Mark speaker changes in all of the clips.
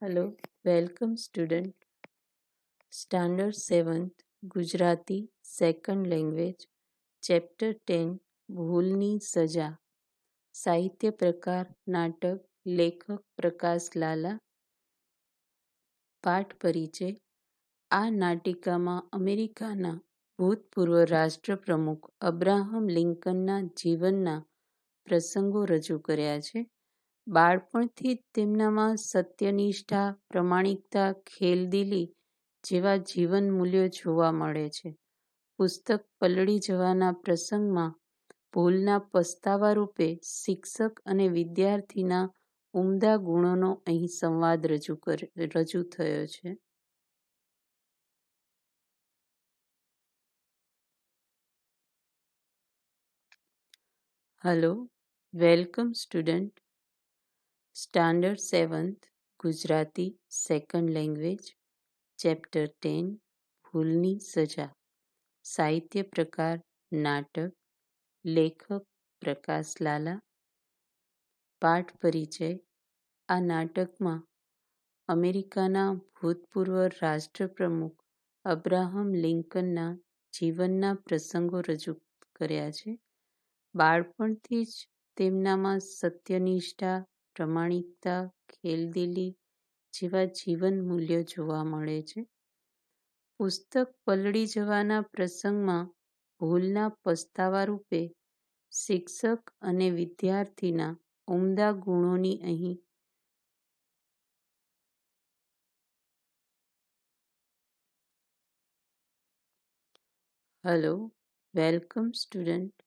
Speaker 1: Hello, welcome student. Standard 7th Gujarati second language chapter 10 ભૂલની સજા સાહિત્ય પ્રકાર નાટક લેખક પ્રકાશ લાલા પાઠ પરિચય આ નાટિકામાં અમેરિકાના ભૂતપૂર્વ રાષ્ટ્રપ્રમુખ અબ્રાહમ લિંકનના જીવનના પ્રસંગો રજૂ કર્યા છે. બાળપણથી જ તેમનામાં સત્યનિષ્ઠા, પ્રમાણિકતા, ખેલદિલી જેવા જીવન મૂલ્યો જોવા મળે છે. પુસ્તક પલળી જવાના પ્રસંગમાં ભૂલના પસ્તાવા રૂપે શિક્ષક અને વિદ્યાર્થીના ઉમદા ગુણોનો અહીં સંવાદ રજૂ થયો છે. Hello, welcome student. Standard 7th Gujarati second language chapter 10 ભૂલની સજા સાહિત્ય પ્રકાર નાટક લેખક પ્રકાશ લાલા પાઠ પરિચય આ નાટકમાં અમેરિકાના ભૂતપૂર્વ રાષ્ટ્રપ્રમુખ અબ્રાહમ લિંકનના જીવનના પ્રસંગો રજૂ કર્યા છે. બાળપણથી જ તેમનામાં સત્યનિષ્ઠા, પ્રમાણિકતા, ખેલદિલી જેવા જીવન મૂલ્યો જોવા મળે છે. પુસ્તક પલળી જવાના પ્રસંગમાં ભૂલના પસ્તાવા રૂપે શિક્ષક અને વિદ્યાર્થીના ઉમદા ગુણોની અહીં hello, welcome student.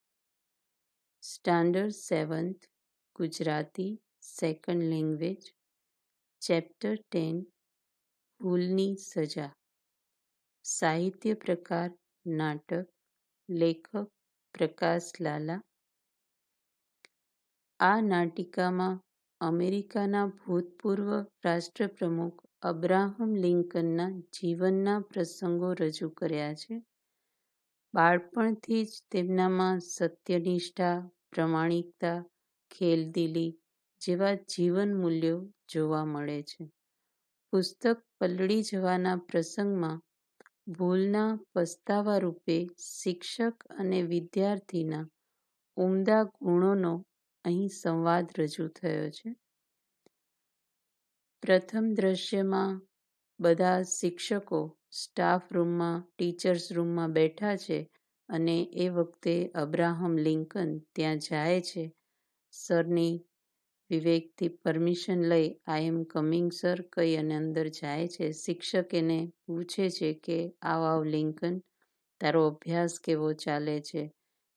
Speaker 1: Standard 7th Gujarati second language chapter 10 ભૂલની સજા સાહિત્ય પ્રકાર નાટક લેખક પ્રકાશ લાલા આ નાટિકામાં અમેરિકાના ભૂતપૂર્વ રાષ્ટ્રપ્રમુખ અબ્રાહમ લિંકનના જીવનના પ્રસંગો રજૂ કર્યા છે. બાળપણથી જ તેમનામાં સત્યનિષ્ઠા, પ્રમાણિકતા, ખેલદિલી જેવા જીવન મૂલ્યો જોવા મળે છે. પુસ્તક પલળી જવાના પ્રસંગમાં ભૂલના પસ્તાવા રૂપે શિક્ષક અને વિદ્યાર્થીના ઉમદા ગુણોનો અહીં સંવાદ રજૂ થયો છે. પ્રથમ દ્રશ્યમાં બધા શિક્ષકો સ્ટાફ રૂમમાં ટીચર્સ રૂમમાં બેઠા છે અને એ વખતે અબ્રાહમ લિંકન ત્યાં જાય છે. સરની વિવેકથી પરમિશન લઈ આઈ એમ કમિંગ સર કહી અને અંદર જાય છે. શિક્ષક એને પૂછે છે કે આવ લિંકન, તારો અભ્યાસ કેવો ચાલે છે?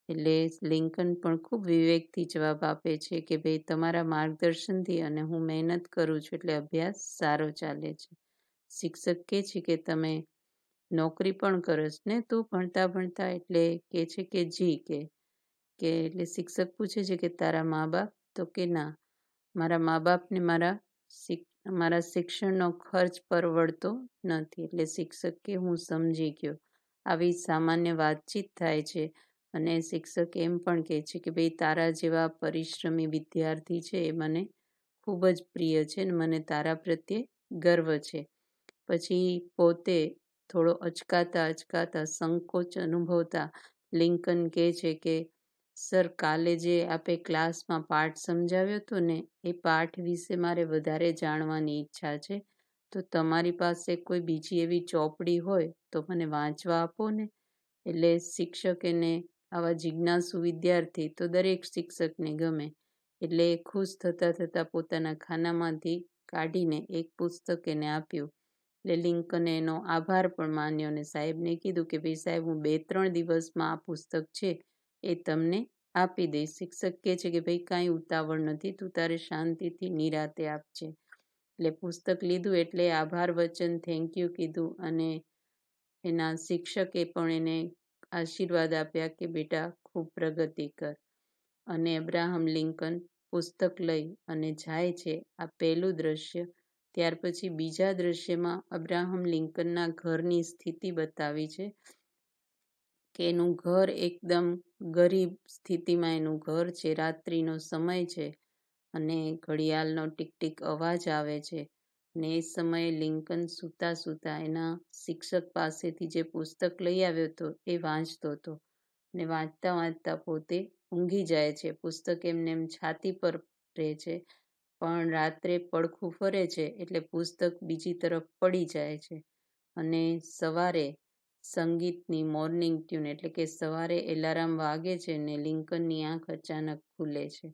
Speaker 1: એટલે લિંકન પણ ખૂબ વિવેકથી જવાબ આપે છે કે ભાઈ તમારા માર્ગદર્શનથી અને હું મહેનત કરું છું એટલે અભ્યાસ સારો ચાલે છે. શિક્ષક કહે છે કે તમે નોકરી પણ કરસ ને તું ભણતા ભણતા? એટલે કહે છે કે જી કે એટલે શિક્ષક પૂછે છે કે તારા મા બાપ? તો કે ના, મારા મા બાપને મારા શિક્ષણનો ખર્ચ પરવડતો નથી. એટલે શિક્ષક કે હું સમજી ગયો. આવી સામાન્ય વાતચીત થાય છે અને શિક્ષક એમ પણ કહે છે કે ભાઈ તારા જેવા પરિશ્રમી વિદ્યાર્થી છે એ મને ખૂબ જ પ્રિય છે અને મને તારા પ્રત્યે ગર્વ છે. પછી પોતે થોડો અચકાતા સંકોચ અનુભવતા લિંકન કહે છે કે સર, કાલે જે આપે ક્લાસમાં પાઠ સમજાવ્યો હતો ને એ પાઠ વિશે મારે વધારે જાણવાની ઈચ્છા છે. તો તમારી પાસે કોઈ બીજી એવી ચોપડી હોય તો મને વાંચવા આપો ને. એટલે શિક્ષક એને આવા જિજ્ઞાસુ વિદ્યાર્થી તો દરેક શિક્ષકને ગમે. એટલે ખુશ થતા પોતાના ખાનામાંથી કાઢીને એક પુસ્તક એને આપ્યું. એટલે લિંકને એનો આભાર પણ માન્યો અને સાહેબને કીધું કે ભાઈ સાહેબ, હું 2-3 દિવસમાં આ પુસ્તક છે એ તમને આપી દઈશ. શિક્ષક કહે છે કે ભાઈ કાંઈ ઉતાવળ નથી, તું તારે શાંતિથી નિરાતે આપજે. એટલે પુસ્તક લીધું એટલે આભાર વચન, થેન્ક યુ કીધું અને એના શિક્ષકે પણ એને આશીર્વાદ આપ્યા કે બેટા ખૂબ પ્રગતિ કર. અને અબ્રાહમ લિંકન પુસ્તક લઈ અને જાય છે. આ પહેલું દ્રશ્ય. ત્યાર પછી બીજા દ્રશ્યમાં અબ્રાહમ લિંકનના ઘરની સ્થિતિ બતાવી છે કે એનું ઘર એકદમ ગરીબ સ્થિતિમાં એનું ઘર છે. રાત્રિનો સમય છે અને ઘડિયાળનો ટીક ટીક અવાજ આવે છે ને એ સમયે લિંકન સૂતા સૂતા એના શિક્ષક પાસેથી જે પુસ્તક લઈ આવ્યો હતો એ વાંચતો હતો ને વાંચતા વાંચતા પોતે ઊંઘી જાય છે. પુસ્તક એમને એમ છાતી પર રહે છે, પણ રાત્રે પડખું ફરે છે એટલે પુસ્તક બીજી તરફ પડી જાય છે અને સવારે સંગીતની મોર્નિંગ ટ્યુન એટલે કે સવારે એલાર્મ વાગે છે ને લિંકનની આંખ અચાનક ખુલે છે.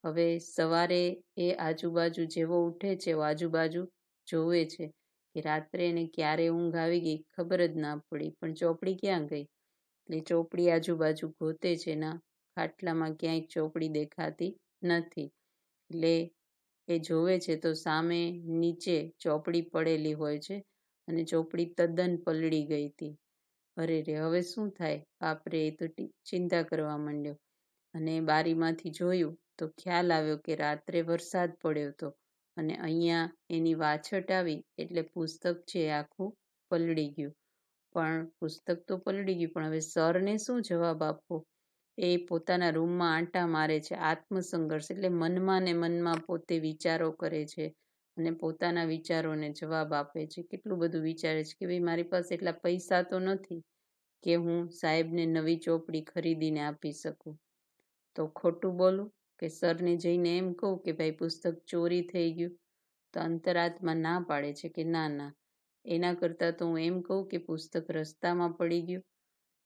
Speaker 1: હવે સવારે એ આજુબાજુ જેવો ઉઠે છે આજુબાજુ જોવે છે કે રાત્રે એને ક્યારે ઊંઘ આવી ગઈ ખબર જ ના પડી, પણ ચોપડી ક્યાં ગઈ? એટલે ચોપડી આજુબાજુ ગોતે છે, એના ખાટલામાં ક્યાંય ચોપડી દેખાતી નથી. એટલે એ જોવે છે તો સામે નીચે ચોપડી પડેલી હોય છે અને ચોપડી તદ્દન પલળી ગઈ હતી. અરે રે, હવે શું થાય? બાપરે, એ તો ચિંતા કરવા માંડ્યો અને બારીમાંથી જોયું તો ખ્યાલ આવ્યો કે રાત્રે વરસાદ પડ્યો હતો અને અહીંયા એની વાછટ આવી એટલે પુસ્તક છે આખું પલળી ગયું. પણ પુસ્તક તો પલળી ગયું, પણ હવે સરને શું જવાબ આપવો? એ પોતાના રૂમમાં આંટા મારે છે. આત્મસંઘર્ષ એટલે મનમાં ને મનમાં પોતે વિચારો કરે છે અને પોતાના વિચારોને જવાબ આપે છે. કેટલું બધું વિચારે છે કે ભાઈ મારી પાસે એટલા પૈસા તો નથી કે હું સાહેબને નવી ચોપડી ખરીદીને આપી શકું. તો ખોટું બોલું કે સરને જઈને એમ કહું કે ભાઈ પુસ્તક ચોરી થઈ ગયું? તો અંતરાત્મા ના પાડે છે કે ના ના, એના કરતાં તો હું એમ કહું કે પુસ્તક રસ્તામાં પડી ગયું.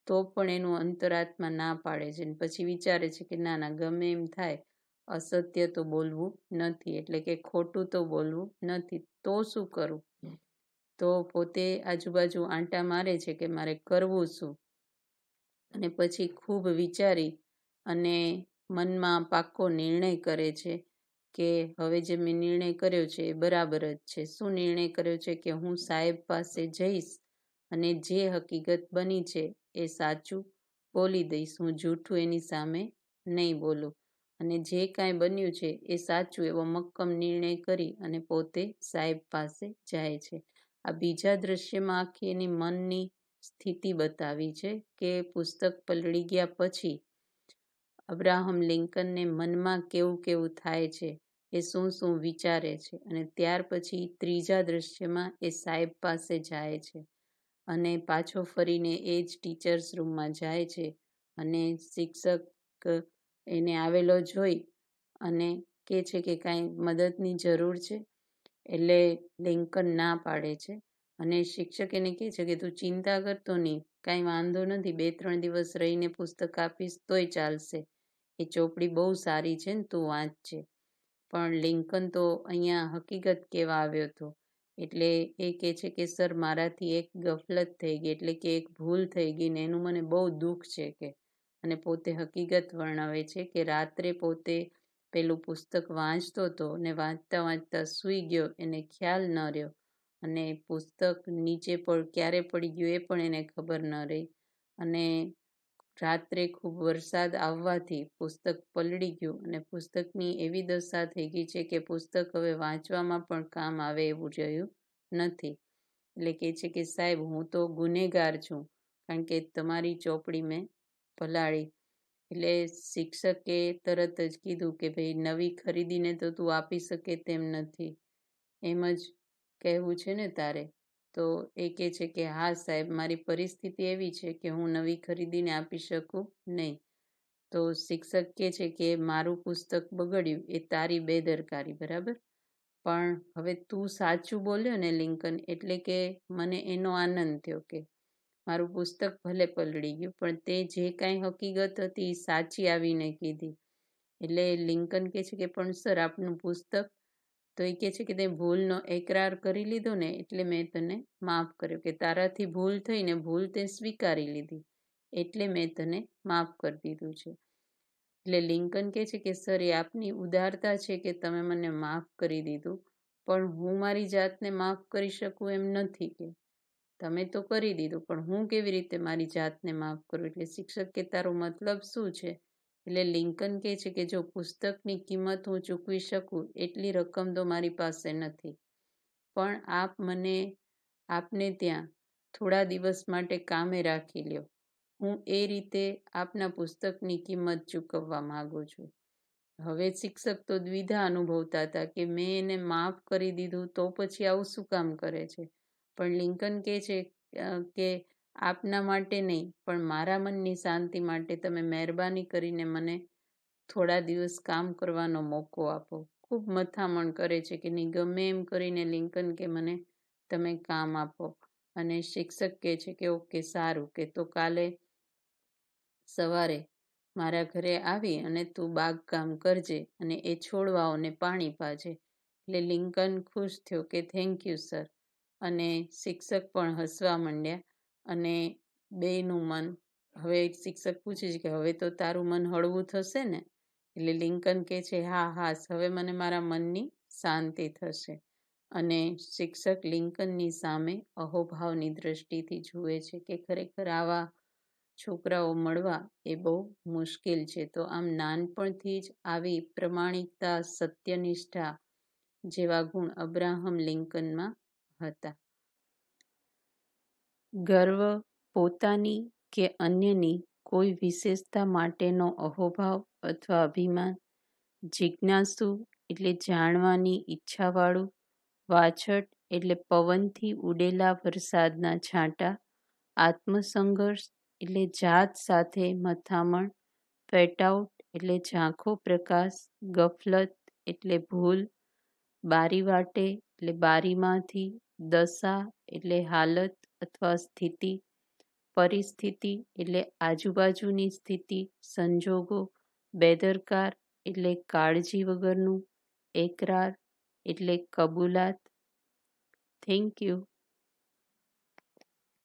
Speaker 1: તો પણ એનું અંતરાત્મા ના પાડે છે. પછી વિચારે છે કે ના ના, ગમે એમ થાય અસત્ય તો બોલવું નથી, એટલે કે ખોટું તો બોલવું નથી. તો શું કરું? તો પોતે આજુબાજુ આંટા મારે છે કે મારે કરવું શું, અને પછી ખૂબ વિચારી અને મનમાં પાક્કો નિર્ણય કરે છે કે હવે જે મેં નિર્ણય કર્યો છે એ બરાબર જ છે. શું નિર્ણય કર્યો છે? કે હું સાહેબ પાસે જઈશ અને જે હકીકત બની છે એ સાચું બોલી દઈશ. હું જૂઠું એની સામે નહીં બોલું અને જે કાંઈ બન્યું છે એ સાચું એવો મક્કમ નિર્ણય કરી અને પોતે સાહેબ પાસે જાય છે. આ બીજા દ્રશ્યમાં આખી એની મનની સ્થિતિ બતાવી છે કે પુસ્તક પલળી ગયા પછી અબ્રાહમ લિંકનને મનમાં કેવું કેવું થાય છે, એ શું શું વિચારે છે. અને ત્યાર પછી ત્રીજા દ્રશ્યમાં એ સાહેબ પાસે જાય છે અને પાછો ફરીને એ જ ટીચર્સ રૂમમાં જાય છે અને શિક્ષક એને આવેલો જોઈ અને કહે છે કે કાંઈ મદદની જરૂર છે? એટલે લિંકન ના પાડે છે અને શિક્ષક એને કહે છે કે તું ચિંતા કરતો નહીં, કાંઈ વાંધો નથી, 2-3 દિવસ રહીને પુસ્તક આપીશ તોય ચાલશે. એ ચોપડી બહુ સારી છે ને, તું વાંચજે. પણ લિંકન તો અહીંયા હકીકત કહેવા આવ્યો હતો. એટલે એ કહે છે કે સર, મારાથી એક ગફલત થઈ ગઈ, એટલે કે એક ભૂલ થઈ ગઈ ને એનું મને બહુ દુઃખ છે કે. અને પોતે હકીકત વર્ણવે છે કે રાત્રે પોતે પેલું પુસ્તક વાંચતો હતો ને વાંચતા વાંચતા સૂઈ ગયો, એને ખ્યાલ ન રહ્યો અને પુસ્તક નીચે પર ક્યારે પડી ગયું એ પણ એને ખબર ન રહી. અને રાત્રે ખૂબ વરસાદ આવવાથી પુસ્તક પલળી ગયું અને પુસ્તકની એવી દશા થઈ ગઈ છે કે પુસ્તક હવે વાંચવામાં પણ કામ આવે એવું રહ્યું નથી. એટલે કહે છે કે સાહેબ, હું તો ગુનેગાર છું, કારણ કે તમારી ચોપડી મેં પલાળી. એટલે શિક્ષકે તરત જ કીધું કે ભાઈ નવી ખરીદીને તો તું આપી શકે તેમ નથી, એમ જ કહેવું છે ને તારે? તો એ કહે છે કે હા સાહેબ, મારી પરિસ્થિતિ એવી છે કે હું નવી ખરીદીને આપી શકું નહીં. તો શિક્ષક કહે છે કે મારું પુસ્તક બગડ્યું એ તારી બેદરકારી, બરાબર? પણ હવે તું સાચું બોલ્યો ને લિંકન, એટલે કે મને એનો આનંદ થયો કે મારું પુસ્તક ભલે પલળી ગયું પણ તે જે કાંઈ હકીકત હતી એ સાચી આવીને કીધી. એટલે લિંકન કહે છે કે પણ સર, આપનું પુસ્તક, તો એ કહે છે કે તે ભૂલનો એકરાર કરી લીધો ને એટલે મેં તને માફ કર્યો, કે તારાથી ભૂલ થઈ ને ભૂલ તે સ્વીકારી લીધી એટલે મેં તને માફ કરી દીધું છે. એટલે લિંકન કહે છે કે સર, એ આપની ઉદારતા છે કે તમે મને માફ કરી દીધું, પણ હું મારી જાતને માફ કરી શકું એમ નથી. કે તમે તો કરી દીધું પણ હું કેવી રીતે મારી જાતને માફ કરું? એટલે શિક્ષક કે તારો મતલબ શું છે? એટલે લિંકન કહે છે કે જો પુસ્તકની કિંમત હું ચૂકવી શકું એટલી રકમ તો મારી પાસે નથી, પણ આપ મને આપને ત્યાં થોડા દિવસ માટે કામે રાખી લ્યો. હું એ રીતે આપના પુસ્તકની કિંમત ચૂકવવા માંગુ છું. હવે શિક્ષક તો દ્વિધા અનુભવતા હતા કે મેં એને માફ કરી દીધું તો પછી આવું શું કામ કરે છે. પણ લિંકન કહે છે કે આપના માટે નહીં પણ મારા મનની શાંતિ માટે તમે મહેરબાની કરીને મને થોડા દિવસ કામ કરવાનો મોકો આપો. ખૂબ મથામણ કરે છે કે નહીં, ગમે એમ કરીને લિંકન કે મને તમે કામ આપો. અને શિક્ષક કહે છે કે ઓકે સારું, કે તો કાલે સવારે મારા ઘરે આવી અને તું બાગકામ કરજે અને એ છોડવાઓને પાણી પાજે. એટલે લિંકન ખુશ થયો કે થેન્ક યુ સર. અને શિક્ષક પણ હસવા માંડ્યા. અને બેયનું મન, હવે શિક્ષક પૂછે છે કે હવે તો તારું મન હળવું થશે ને. એટલે લિંકન કહે છે હા હાસ, હવે મને મારા મનની શાંતિ થશે. અને શિક્ષક લિંકનની સામે અહોભાવની દ્રષ્ટિથી જુએ છે કે ખરેખર આવા છોકરાઓ મળવા એ બહુ મુશ્કેલ છે. તો આમ નાનપણથી જ આવી પ્રમાણિકતા, સત્યનિષ્ઠા જેવા ગુણ અબ્રાહમ લિંકનમાં હતા. ગર્વ, પોતાની કે અન્યની કોઈ વિશેષતા માટેનો અહોભાવ અથવા અભિમાન, જિજ્ઞાસુ એટલે જાણવાની ઈચ્છાવાળું, વાછટ એટલે પવનથી ઉડેલા વરસાદના છાંટા, આત્મસંઘર્ષ એટલે જાત સાથે મથામણ, ફેટઆઉટ એટલે ઝાંખો પ્રકાશ, ગફલત એટલે ભૂલ, બારીવાટે એટલે બારીમાંથી, દશા એટલે હાલત અથવા સ્થિતિ, પરિસ્થિતિ એટલે આજુબાજુની સ્થિતિ, સંજોગો, બેદરકાર એટલે કાળજી વગરનું, એકરાર એટલે કબૂલાત. Thank you.